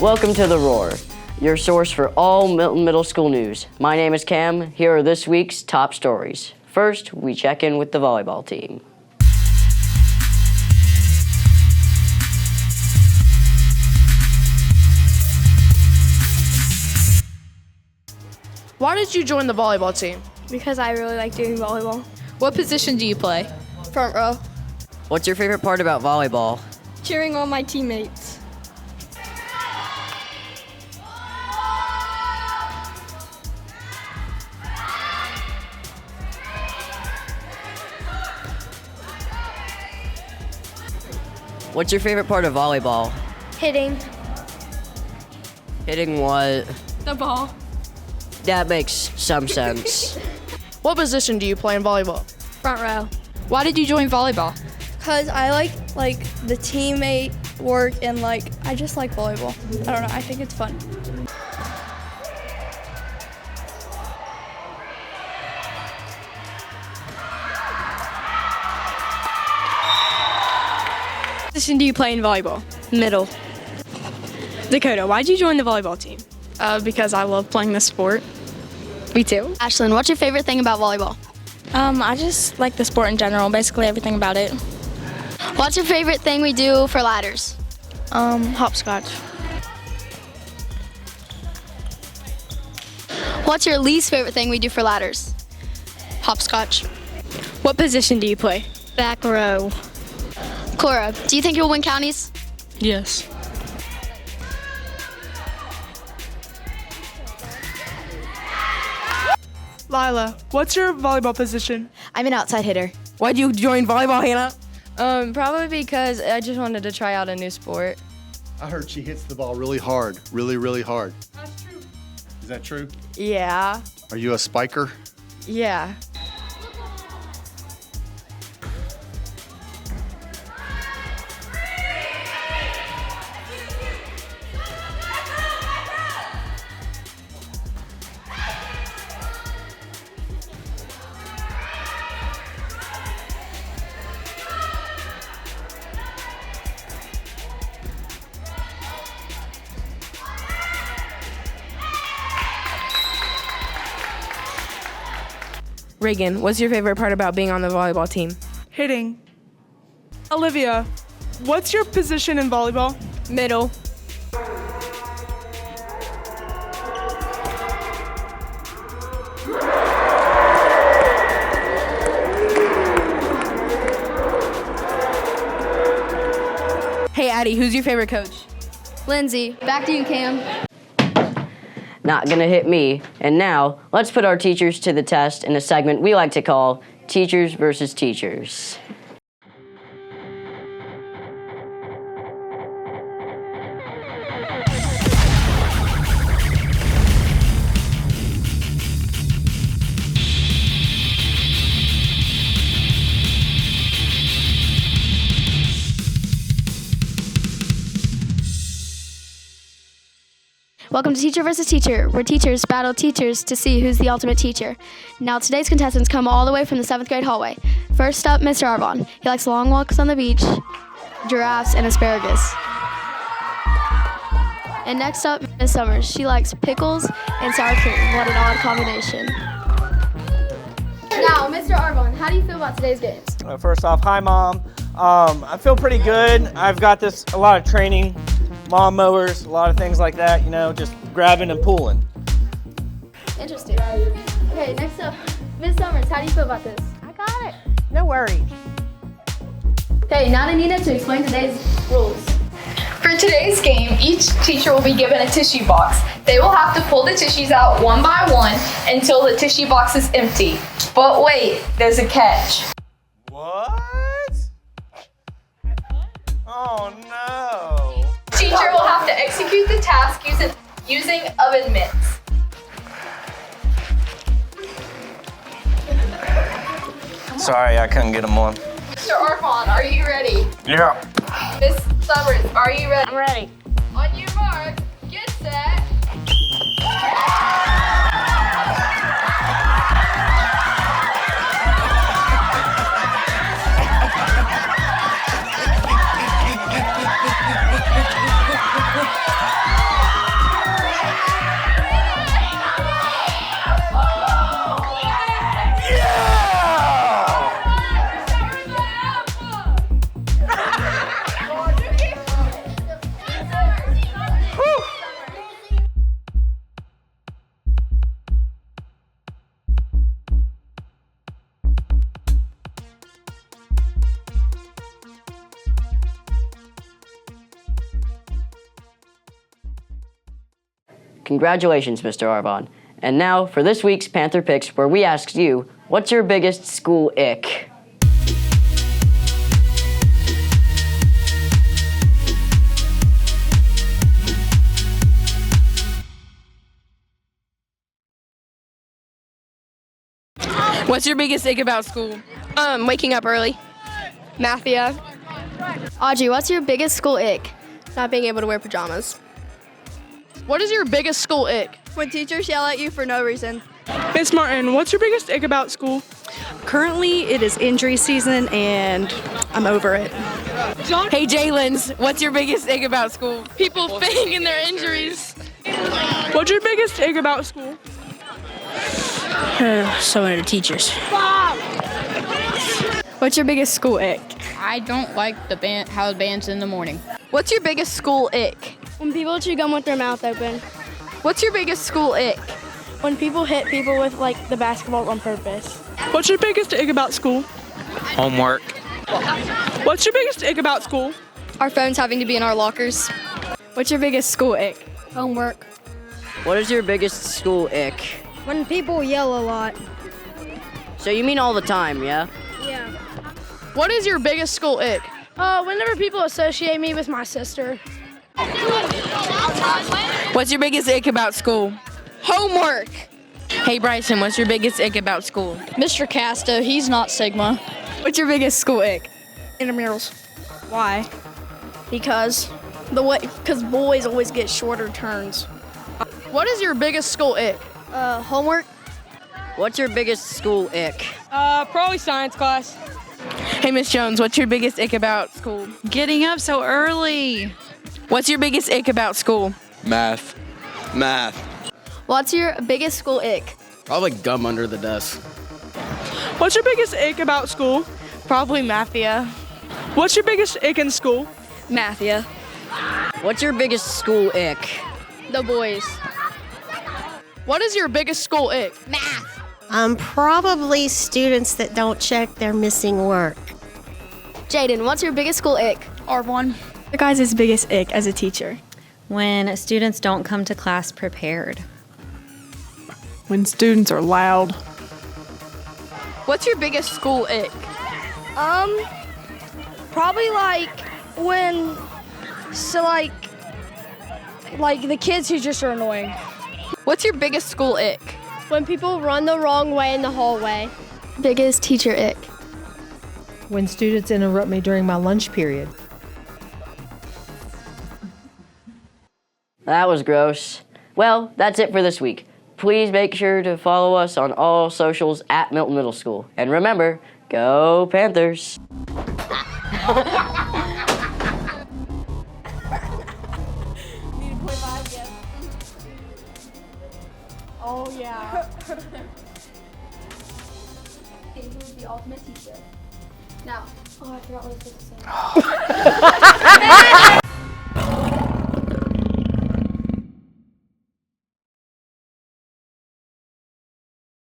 Welcome to The Roar, your source for all Milton Middle School news. My name is Cam. Here are this week's top stories. First, we check in with the volleyball team. Why did you join the volleyball team? Because I really like doing volleyball. What position do you play? Front row. What's your favorite part about volleyball? Cheering on my teammates. What's your favorite part of volleyball? Hitting. Hitting what? The ball. That makes some sense. What position do you play in volleyball? Front row. Why did you join volleyball? Because I like the teammate work and I just like volleyball. I don't know, I think it's fun. What position do you play in volleyball? Middle. Dakota, why did you join the volleyball team? Because I love playing the sport. Me too. Ashlyn, what's your favorite thing about volleyball? I just like the sport in general, basically everything about it. What's your favorite thing we do for ladders? Hopscotch. What's your least favorite thing we do for ladders? Hopscotch. What position do you play? Back row. Cora, do you think you'll win counties? Yes. Lila, what's your volleyball position? I'm an outside hitter. Why'd you join volleyball, Hannah? Probably because I just wanted to try out a new sport. I heard she hits the ball really hard, really hard. That's true. Is that true? Yeah. Are you a spiker? Yeah. Reagan, what's your favorite part about being on the volleyball team? Hitting. Olivia, what's your position in volleyball? Middle. Hey, Addie, who's your favorite coach? Lindsay, back to you, Cam. Not gonna hit me. And now, let's put our teachers to the test in a segment we like to call Teachers versus Teachers. Welcome to Teacher versus Teacher, where teachers battle teachers to see who's the ultimate teacher. Now, today's contestants come all the way from the 7th grade hallway. First up, Mr. Arvon. He likes long walks on the beach, giraffes, and asparagus. And next up, Miss Summers. She likes pickles and sour cream. What an odd combination. Now, Mr. Arvon, how do you feel about today's games? First off, hi, Mom. I feel pretty good. I've got a lot of training. Lawn mowers, a lot of things like that, just grabbing and pulling. Interesting. Okay, next up, Miss Summers, how do you feel about this? I got it. No worries. Okay, now to Nina to explain today's rules. For today's game, each teacher will be given a tissue box. They will have to pull the tissues out one by one until the tissue box is empty. But wait, there's a catch. What? Oh no. Teacher will have to execute the task using oven mitts. Sorry, I couldn't get them on. Mr. Arfon, are you ready? Yeah. Miss Summers, are you ready? I'm ready. On your mark, get set. Congratulations, Mr. Arbon. And now for this week's Panther Picks, where we asked you, what's your biggest school ick? What's your biggest ick about school? Waking up early. Mafia. Audrey, what's your biggest school ick? Not being able to wear pajamas. What is your biggest school ick? When teachers yell at you for no reason. Miss Martin, what's your biggest ick about school? Currently, it is injury season, and I'm over it. Hey, Jalen's, what's your biggest ick about school? People faking their injuries. What's your biggest ick about school? So many teachers. What's your biggest school ick? I don't like how the band's in the morning. What's your biggest school ick? When people chew gum with their mouth open. What's your biggest school ick? When people hit people with the basketball on purpose. What's your biggest ick about school? Homework. What's your biggest ick about school? Our phones having to be in our lockers. What's your biggest school ick? Homework. What is your biggest school ick? When people yell a lot. So you mean all the time, yeah? Yeah. What is your biggest school ick? Whenever people associate me with my sister. What's your biggest ick about school? Homework. Hey, Bryson, what's your biggest ick about school? Mr. Casta, he's not Sigma. What's your biggest school ick? Intramurals. Why? Because boys always get shorter turns. What is your biggest school ick? Homework. What's your biggest school ick? Probably science class. Hey, Miss Jones, what's your biggest ick about school? Getting up so early. What's your biggest ick about school? Math. What's your biggest school ick? Probably gum under the desk. What's your biggest ick about school? Probably mafia. What's your biggest ick in school? Mafia. What's your biggest school ick? The boys. What is your biggest school ick? Probably students that don't check their missing work. Jaden, what's your biggest school ick? R1. The guy's biggest ick as a teacher. When students don't come to class prepared. When students are loud. What's your biggest school ick? Probably when, the kids who just are annoying. What's your biggest school ick? When people run the wrong way in the hallway. Biggest teacher ick. When students interrupt me during my lunch period. That was gross. Well, that's it for this week. Please make sure to follow us on all socials at Milton Middle School. And remember, go Panthers! Oh, yeah. The ultimate teacher. Now, I forgot what I was supposed to say.